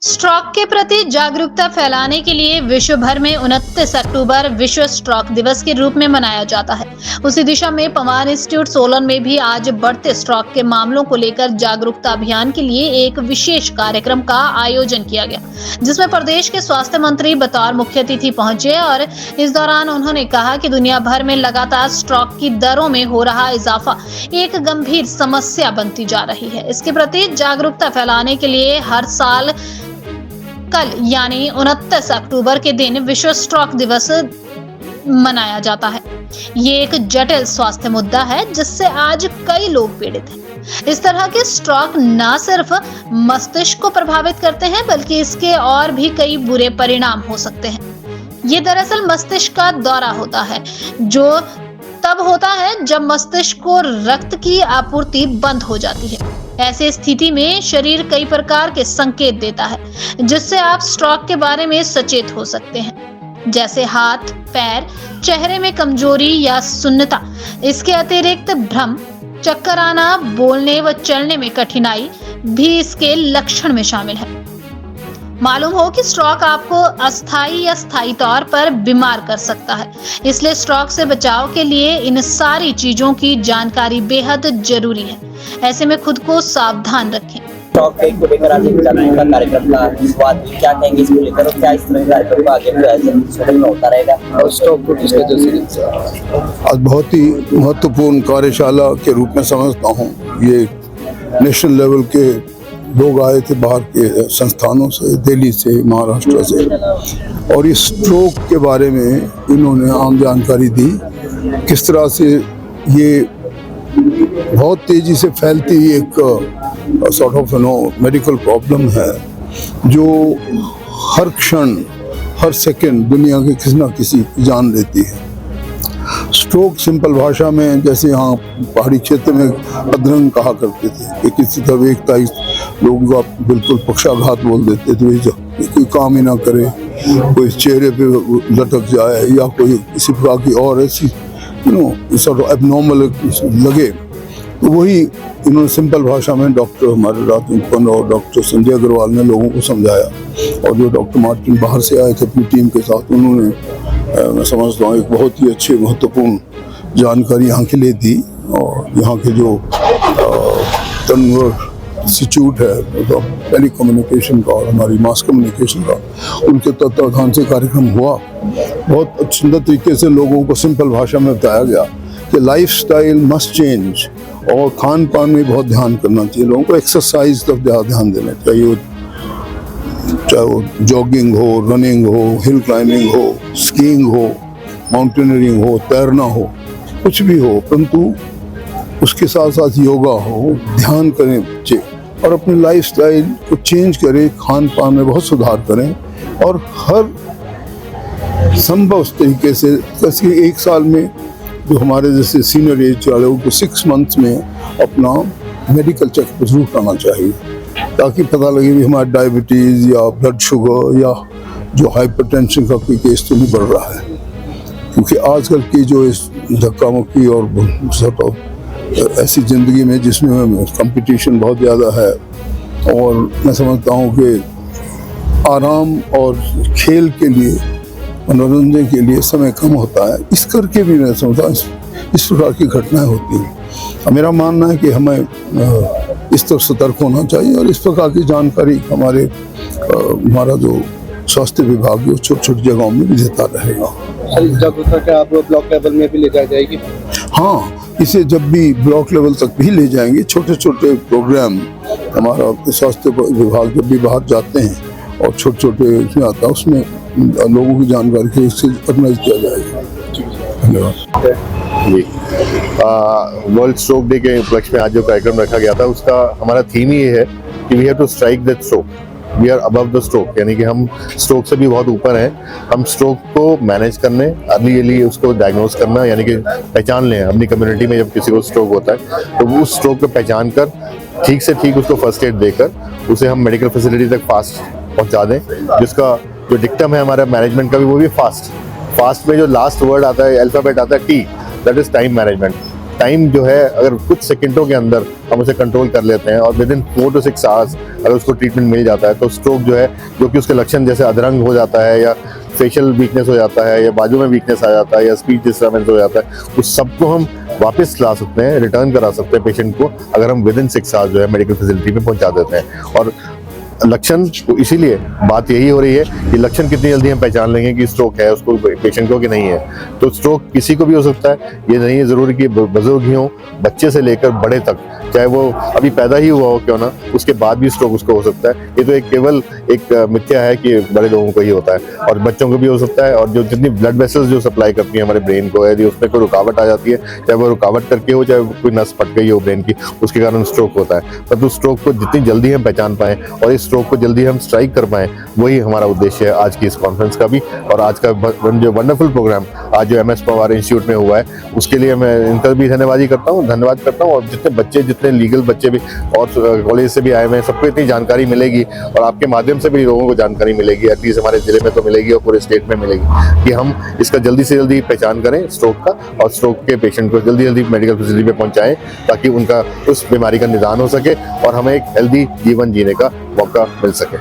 Stroke के प्रति जागरूकता फैलाने के लिए विश्व भर में 29 अक्टूबर विश्व स्ट्रोक दिवस के रूप में मनाया जाता है। उसी दिशा में पवार इंस्टीट्यूट सोलन में भी आज बढ़ते स्ट्रोक के मामलों को लेकर जागरूकता अभियान के लिए एक विशेष कार्यक्रम का आयोजन किया गया, जिसमें प्रदेश के स्वास्थ्य मंत्री बतौर मुख्य अतिथि पहुंचे और इस दौरान उन्होंने कहा कि दुनिया भर में लगातार स्ट्रोक की दरों में हो रहा इजाफा एक गंभीर समस्या बनती जा रही है। इसके प्रति जागरूकता फैलाने के लिए हर साल कल यानी 29 अक्टूबर के दिन विश्व स्ट्रोक दिवस मनाया जाता है। ये एक जटिल स्वास्थ्य मुद्दा है जिससे आज कई लोग पीड़ित हैं। इस तरह के स्ट्रोक न सिर्फ मस्तिष्क को प्रभावित करते हैं बल्कि इसके और भी कई बुरे परिणाम हो सकते हैं। ये दरअसल मस्तिष्क का दौरा होता है जो तब होता है जब मस्तिष्क को रक्त की आपूर्ति बंद हो जाती है। ऐसी स्थिति में शरीर कई प्रकार के संकेत देता है जिससे आप स्ट्रोक के बारे में सचेत हो सकते हैं, जैसे हाथ, पैर, चेहरे में कमजोरी या सुन्नता। इसके अतिरिक्त भ्रम, चक्कर आना, बोलने व चलने में कठिनाई भी इसके लक्षण में शामिल है। मालूम हो कि स्ट्रोक आपको अस्थायी या स्थायी तौर पर बीमार कर सकता है, इसलिए स्ट्रोक से बचाव के लिए इन सारी चीजों की जानकारी बेहद जरूरी है। ऐसे में खुद को सावधान रखें। स्ट्रोक को लेकर आज जागरूकता का कार्यक्रम का शुरुआत क्या कहेंगे इसको लेकर और क्या इस तरह का कार्यक्रम का आगे आयोजन सोलन में होता रहेगा और स्ट्रोक को किस वजह से आज बहुत ही महत्वपूर्ण कार्यशाला के रूप में समझता हूँ। ये नेशनल लेवल के लोग आए थे बाहर के संस्थानों से, दिल्ली से, महाराष्ट्र से, और इस स्ट्रोक के बारे में इन्होंने आम जानकारी दी। किस तरह से ये बहुत तेजी से फैलती एक सॉर्ट ऑफ मेडिकल प्रॉब्लम है जो हर क्षण, हर सेकंड दुनिया के किसी न किसी जान लेती है। स्ट्रोक सिंपल भाषा में जैसे यहाँ पहाड़ी क्षेत्र में अधरंग कहा करते थे कि किसी तरह एकता लोगों का बिल्कुल पक्षाघात बोल देते थे, कोई काम ही ना करे, कोई चेहरे पे लटक जाए या कोई किसी प्रकार की और ऐसी सॉर्ट ऑफ एबनॉर्मल लगे, तो वही इन्होंने सिंपल भाषा में डॉक्टर हमारे रात और डॉक्टर संजय अग्रवाल ने लोगों को समझाया। और जो डॉक्टर मार्टिन बाहर से आए थे अपनी टीम के साथ, उन्होंने मैं समझता हूँ एक बहुत ही अच्छी महत्वपूर्ण जानकारी यहाँ के लिए दी। और यहाँ के जो तनवर इंस्टीट्यूट है टेली कम्युनिकेशन का और हमारी मास कम्युनिकेशन का, उनके तत्वावधान से कार्यक्रम हुआ। बहुत सुंदर तरीके से लोगों को सिंपल भाषा में बताया गया कि लाइफस्टाइल मस्ट चेंज और खान पान में बहुत ध्यान करना चाहिए। लोगों को एक्सरसाइज तक ध्यान देना चाहिए, चाहे वो जॉगिंग हो, रनिंग हो, हिल क्लाइंबिंग हो, स्कीइंग हो, माउंटेनियरिंग हो, तैरना हो, कुछ भी हो, परंतु उसके साथ साथ योगा हो, ध्यान करें बच्चे और अपनी लाइफस्टाइल को चेंज करें, खान पान में बहुत सुधार करें और हर संभव तरीके से जैसे एक साल में जो हमारे जैसे सीनियर एज वाले को 6 मंथ्स में अपना मेडिकल चेकअप जरूर करना चाहिए ताकि पता लगे भी हमारा डायबिटीज़ या ब्लड शुगर या जो हाइपरटेंशन का कोई केस तो नहीं बढ़ रहा है। क्योंकि आजकल की जो इस धक्का मुक्की और सॉर्ट ऑफ ऐसी ज़िंदगी में जिसमें कंपटीशन बहुत ज़्यादा है और मैं समझता हूँ कि आराम और खेल के लिए, मनोरंजन के लिए समय कम होता है, इस करके भी मैं समझता हूँ इस प्रकार की घटनाएं होती हैं। मेरा मानना है कि हमें इस तरफ सतर्क होना चाहिए और इस प्रकार की जानकारी हमारा जो स्वास्थ्य विभाग जो छोटी छोटी जगहों में भी देता रहेगा। जागरूकता आप ब्लॉक लेवल में भी ले जाया जाएगी? हाँ, इसे जब भी ब्लॉक लेवल तक भी ले जाएंगे। छोटे छोटे प्रोग्राम हमारा स्वास्थ्य विभाग जब भी बाहर जाते हैं और छोटे छोटे उसमें आता है, उसमें लोगों की जानकारी से ऑर्गेनाइज किया जाएगा। धन्यवाद जी। वर्ल्ड स्ट्रोक डे के उपलक्ष्य में आज जो कार्यक्रम रखा गया था उसका हमारा थीम ही ये है कि we have to strike that stroke, we are above the stroke, यानी कि हम स्ट्रोक से भी बहुत ऊपर हैं। हम स्ट्रोक को मैनेज करने, अर्ली उसको डायग्नोज करना, यानी कि पहचान लें अपनी कम्युनिटी में जब किसी को स्ट्रोक होता है तो वो उस स्ट्रोक को पहचान कर ठीक से ठीक उसको फर्स्ट एड देकर उसे हम मेडिकल फैसिलिटी तक फास्ट पहुँचा दें। जिसका जो डिक्टम है हमारा मैनेजमेंट का भी, वो भी फास्ट में जो लास्ट वर्ड आता है, अल्फाबेट आता है T, that is time management. Time जो है अगर कुछ सेकंडों के अंदर हम उसे कंट्रोल कर लेते हैं और विद इन 4 to 6 आवर्स अगर उसको ट्रीटमेंट मिल जाता है तो स्ट्रोक जो है, जो कि उसके लक्षण जैसे अधरंग हो जाता है या फेशियल वीकनेस हो जाता है या बाजू में वीकनेस आ जाता है या स्पीच डिस्टर्बेंस हो जाता है, उस सबको हम वापस ला सकते हैं, रिटर्न करा सकते हैं पेशेंट को अगर हम विद इन 6 आवर्स जो है मेडिकल फैसिलिटी में पहुंचा देते हैं। और लक्षण तो इसीलिए बात यही हो रही है कि लक्षण कितनी जल्दी हम पहचान लेंगे कि स्ट्रोक है उसको पेशेंट को कि नहीं है। तो स्ट्रोक किसी को भी हो सकता है, ये नहीं है जरूरी कि बुजुर्ग ही हो, बच्चे से लेकर बड़े तक, चाहे वो अभी पैदा ही हुआ हो क्यों ना, उसके बाद भी स्ट्रोक उसको हो सकता है। ये तो एक केवल एक मिथ्या है कि बड़े लोगों को ही होता है, और बच्चों को भी हो सकता है। और जो जितनी ब्लड वेसल्स जो सप्लाई करती है हमारे ब्रेन को, यदि उसमें कोई रुकावट आ जाती है, चाहे वो रुकावट करके हो, चाहे कोई नस फट गई हो ब्रेन की, उसके कारण स्ट्रोक होता है। परंतु स्ट्रोक को जितनी जल्दी हम पहचान पाएं और इस स्ट्रोक को जल्दी हम स्ट्राइक कर पाएं, वही हमारा उद्देश्य है आज की इस कॉन्फ्रेंस का भी। और आज का जो वंडरफुल प्रोग्राम आज जो MS पवार इंस्टीट्यूट में हुआ है, उसके लिए मैं इनका भी धन्यवाद करता हूँ। और जितने बच्चे, जितने लीगल बच्चे भी और कॉलेज से भी आए हुए हैं, सबको इतनी जानकारी मिलेगी और आपके माध्यम से भी लोगों को जानकारी मिलेगी, एटलीस्ट हमारे जिले में तो मिलेगी और पूरे स्टेट में मिलेगी, कि हम इसका जल्दी से जल्दी पहचान करें स्ट्रोक का, और स्ट्रोक के पेशेंट को जल्दी जल्दी मेडिकल फैसिलिटी में पहुंचाएं ताकि उनका उस बीमारी का निदान हो सके और हमें एक हेल्दी जीवन जीने का मौका मिल सके।